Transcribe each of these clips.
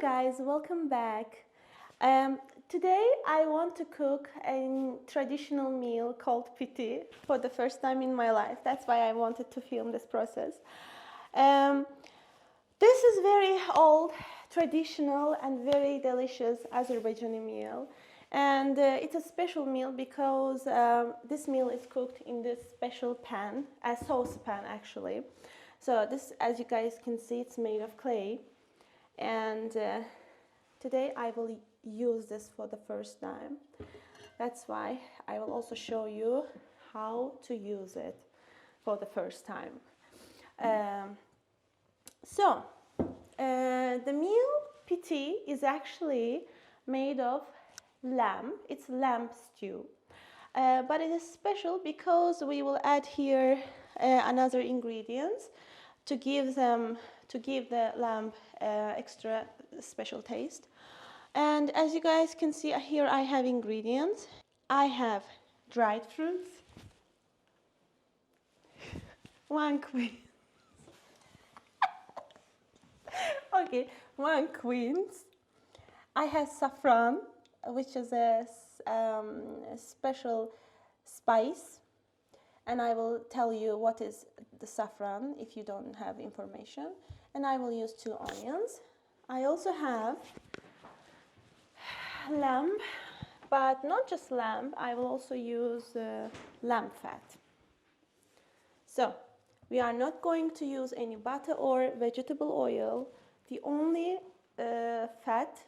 guys, welcome back. Today I want to cook a traditional meal called Piti for the first time in my life. That's why I wanted to film this process. This is very old, traditional and very delicious Azerbaijani meal. And it's a special meal because this meal is cooked in this special pan, a saucepan actually. So this, as you guys can see, it's made of clay. And today I will use this for the first time. That's why I will also show you how to use it for the first time. The meal piti is actually made of lamb. It's lamb stew. But it is special because we will add here another ingredients to give the lamb extra special taste. And as you guys can see here, I have ingredients. I have dried fruits, 1 queen. Okay, 1 queens. I have saffran, which is a special spice, and I will tell you what is the saffron if you don't have information. And I will use 2 onions. I also have lamb, but not just lamb, I will also use lamb fat. So we are not going to use any butter or vegetable oil. The only fat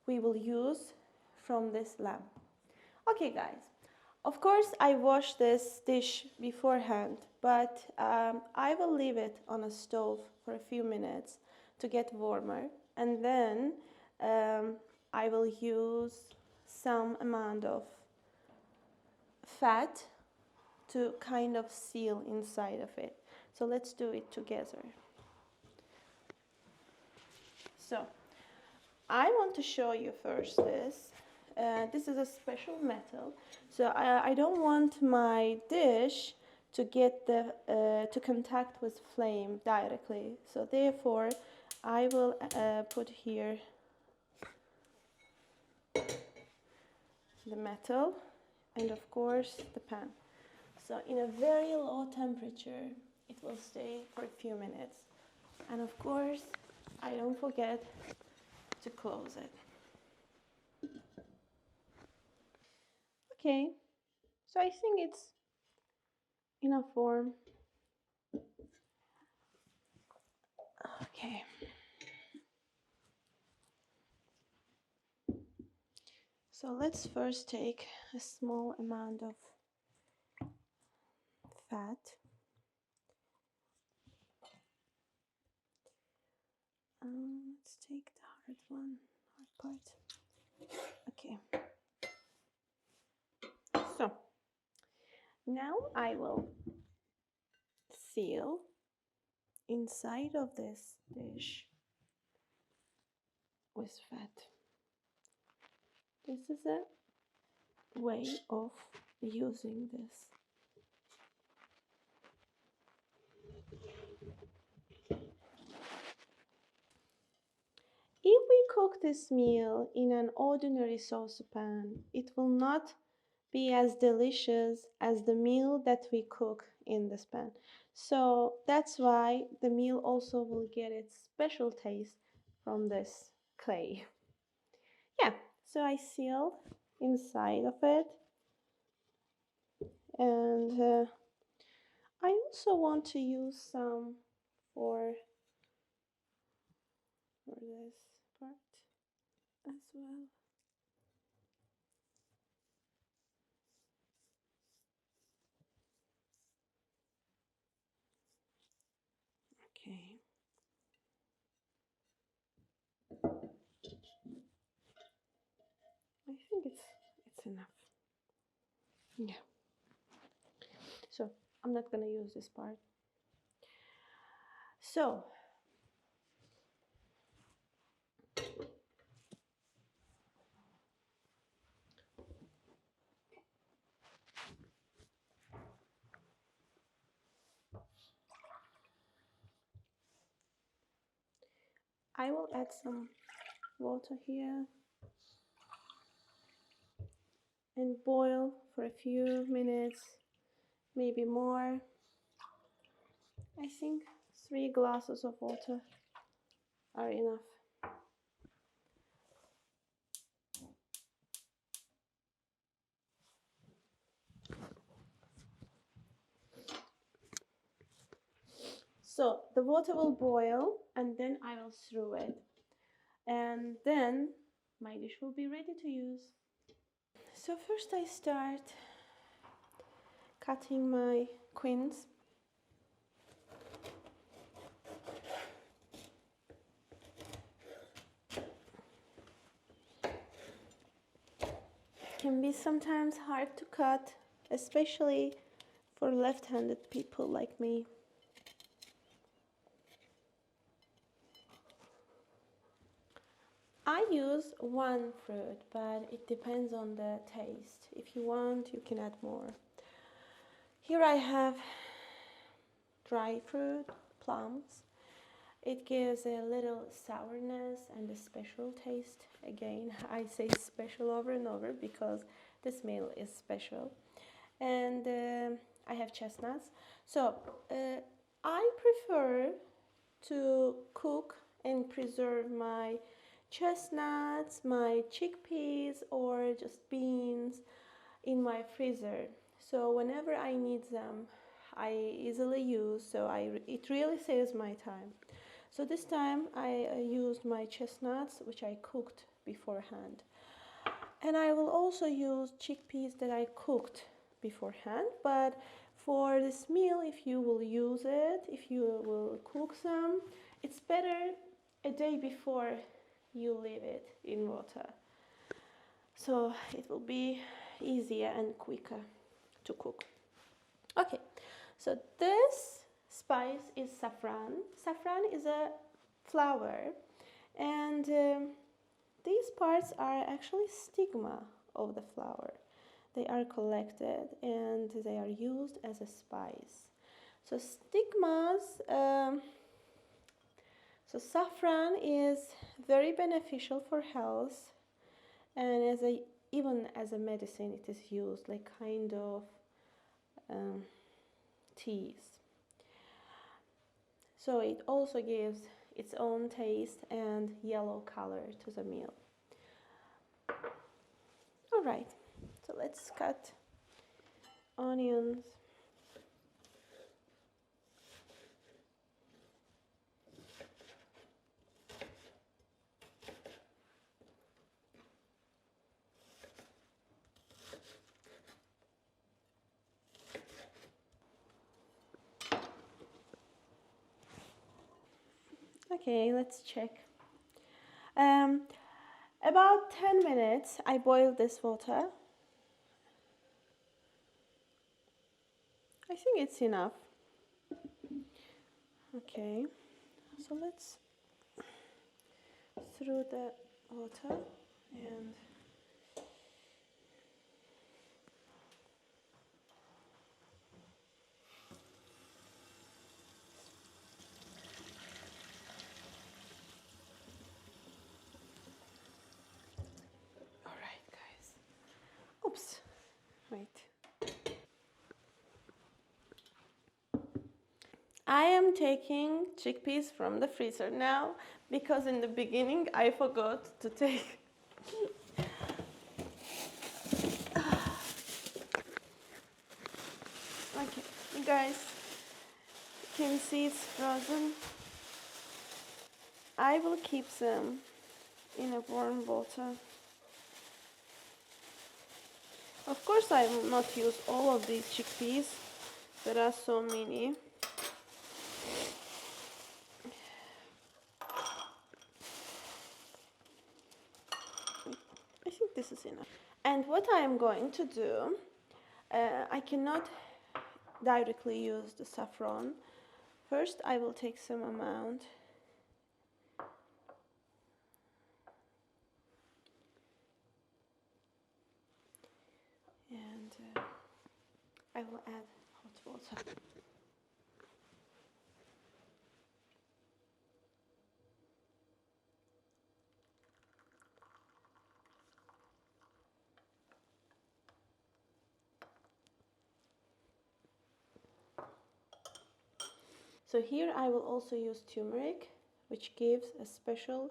we will use from this lamb. Okay guys, of course I washed this dish beforehand, but I will leave it on a stove for a few minutes to get warmer, and then I will use some amount of fat to kind of seal inside of it. So let's do it together. So I want to show you first this. This is a special metal, so I don't want my dish to get to contact with flame directly. So therefore, I will put here the metal and of course the pan. So in a very low temperature, it will stay for a few minutes. And of course, I don't forget to close it. Okay, so I think it's enough warm. Okay. So let's first take a small amount of fat. Let's take the hard part. Okay. So now I will seal inside of this dish with fat. This is a way of using this. If we cook this meal in an ordinary saucepan, it will not be as delicious as the meal that we cook in this pan. So that's why the meal also will get its special taste from this clay. Yeah, so I sealed inside of it, and I also want to use some for this part as well. Okay. I think it's enough. Yeah. So I'm not gonna use this part. So I will add some water here and boil for a few minutes, maybe more. I think 3 glasses of water are enough. So the water will boil and then I will throw it. And then my dish will be ready to use. So first I start cutting my quince. Can be sometimes hard to cut, especially for left-handed people like me. I use one fruit, but it depends on the taste. If you want, you can add more. Here I have dry fruit, plums. It gives a little sourness and a special taste. Again, I say special over and over because this meal is special. And I have chestnuts. So I prefer to cook and preserve my chestnuts, my chickpeas, or just beans in my freezer. So whenever I need them, I easily use. So it really saves my time. So this time I used my chestnuts, which I cooked beforehand. And I will also use chickpeas that I cooked beforehand. But for this meal, if you will use it, if you will cook some, it's better a day before you leave it in water. So it will be easier and quicker to cook. Okay, so this spice is saffron. Saffran is a flower, and these parts are actually stigma of the flower. They are collected and they are used as a spice. So stigmas, so saffron is very beneficial for health, and even as a medicine it is used like kind of teas. So it also gives its own taste and yellow color to the meal. All right, so let's cut onions. Okay, let's check. About 10 minutes I boiled this water. I think it's enough. Okay, so let's throw the water and all right, guys. Oops, wait. I am taking chickpeas from the freezer now because in the beginning I forgot to take. Okay, you guys can see it's frozen. I will keep them in a warm water. Of course I will not use all of these chickpeas. There are so many. I think this is enough. And what I am going to do, I cannot directly use the saffron. First I will take some amount and I will add hot water. So here I will also use turmeric, which gives a special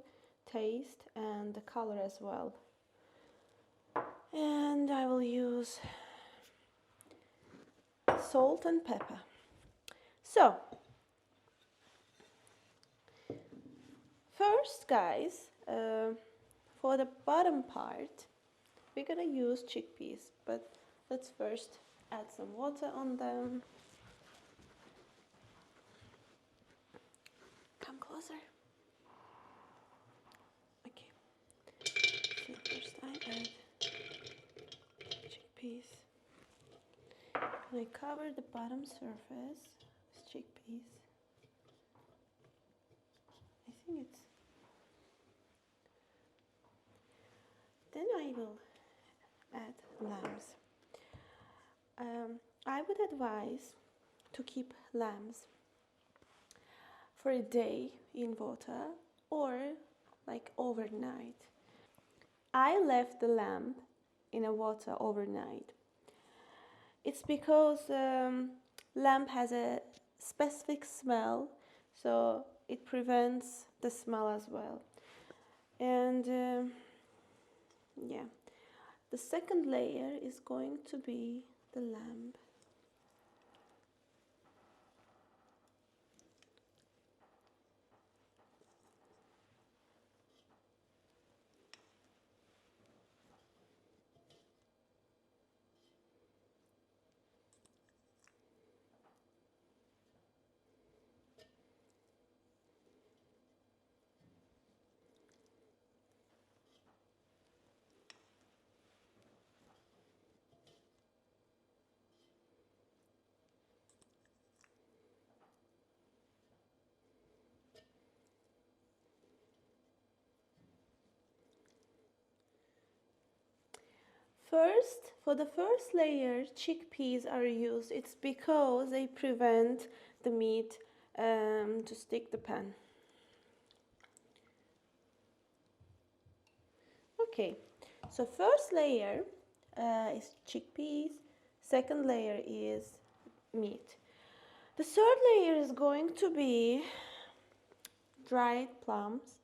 taste and the color as well. And I will use salt and pepper. So first, guys, for the bottom part, we're gonna use chickpeas, but let's first add some water on them. Come closer. Okay. So first I add chickpeas. And I cover the bottom surface with chickpeas. I think it's... Then I will add lambs. I would advise to keep lambs for a day in water or like overnight. I left the lamb in a water overnight. It's because lamb has a specific smell, so it prevents the smell as well. And yeah, the second layer is going to be the lamb. First, for the first layer, chickpeas are used. It's because they prevent the meat to stick the pan. Okay, so first layer is chickpeas, second layer is meat. The third layer is going to be dried plums.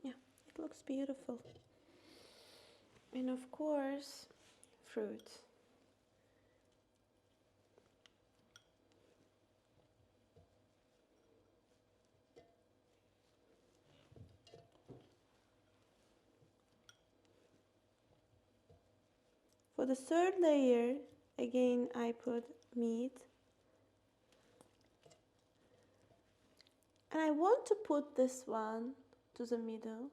Yeah, it looks beautiful. And of course, fruit. For the third layer, again I put meat. And I want to put this one to the middle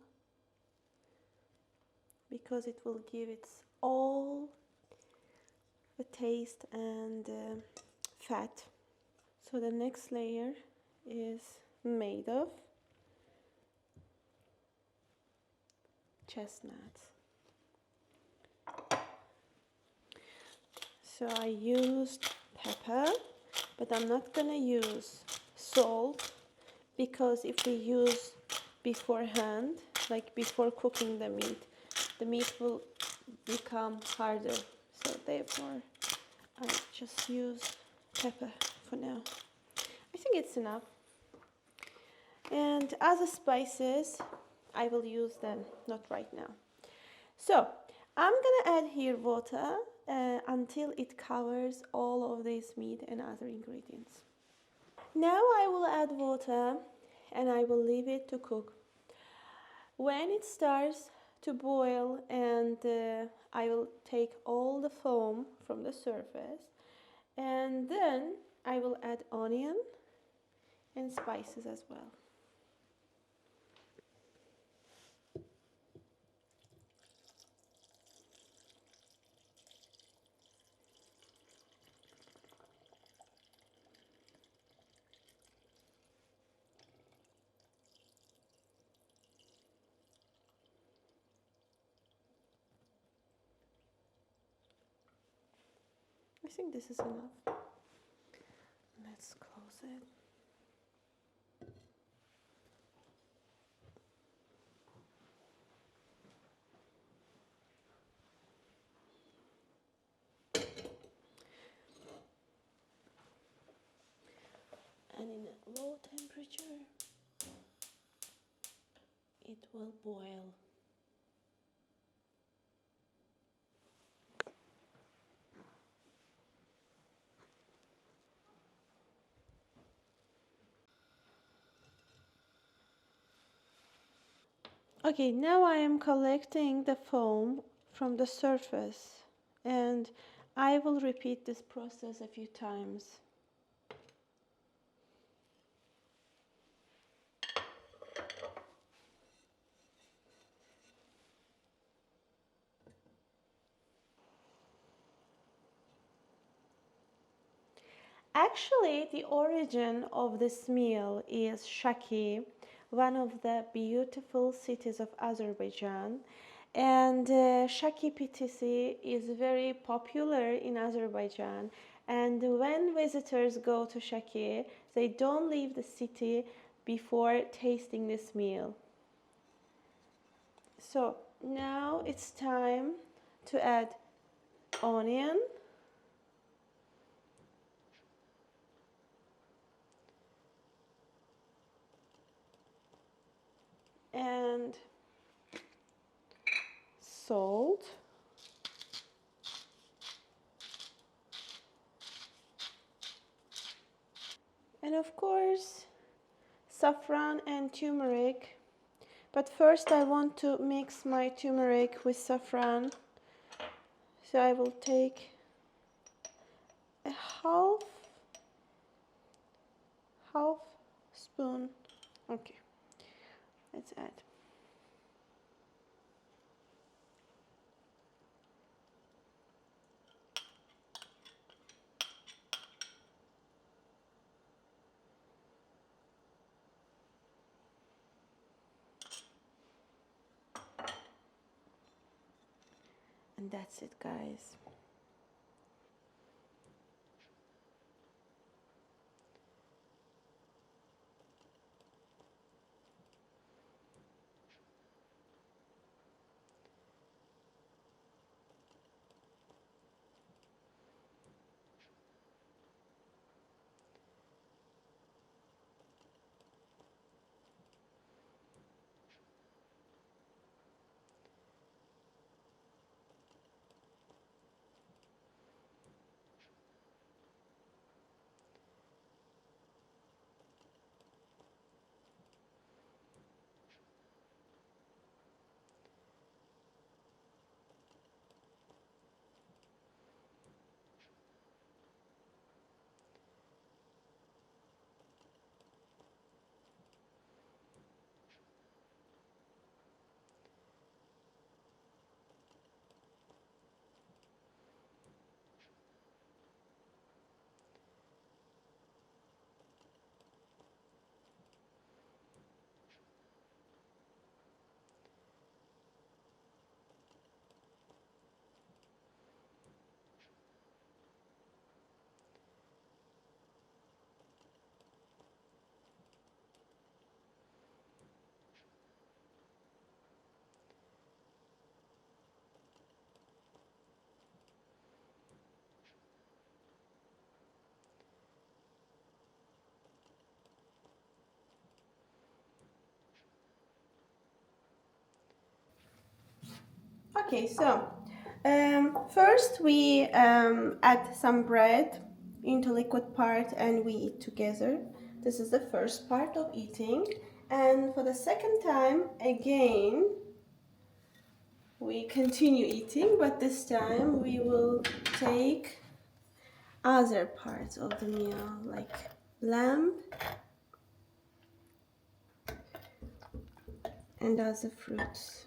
because it will give its all the taste and fat. So the next layer is made of chestnuts. So I used pepper, but I'm not gonna use salt because if we use beforehand, like before cooking the meat will become harder. So therefore, I just use pepper for now. I think it's enough. And other spices, I will use them, not right now. So I'm gonna add here water until it covers all of this meat and other ingredients. Now I will add water and I will leave it to cook. When it starts to boil and I will take all the foam from the surface and then I will add onion and spices as well. I think this is enough. Let's close it. temperature, it will boil. Okay, now I am collecting the foam from the surface, and I will repeat this process a few times. Actually, the origin of this meal is Shaki, one of the beautiful cities of Azerbaijan. And Shaki Piti is very popular in Azerbaijan. And when visitors go to Shaki, they don't leave the city before tasting this meal. So now it's time to add onion, and salt, and of course saffron and turmeric. But first I want to mix my turmeric with saffron, so I will take a half spoon. Okay, let's add. And that's it, guys. Okay, so first we add some bread into liquid part and we eat together. This is the first part of eating. And for the second time, again, we continue eating, but this time we will take other parts of the meal, like lamb and other fruits.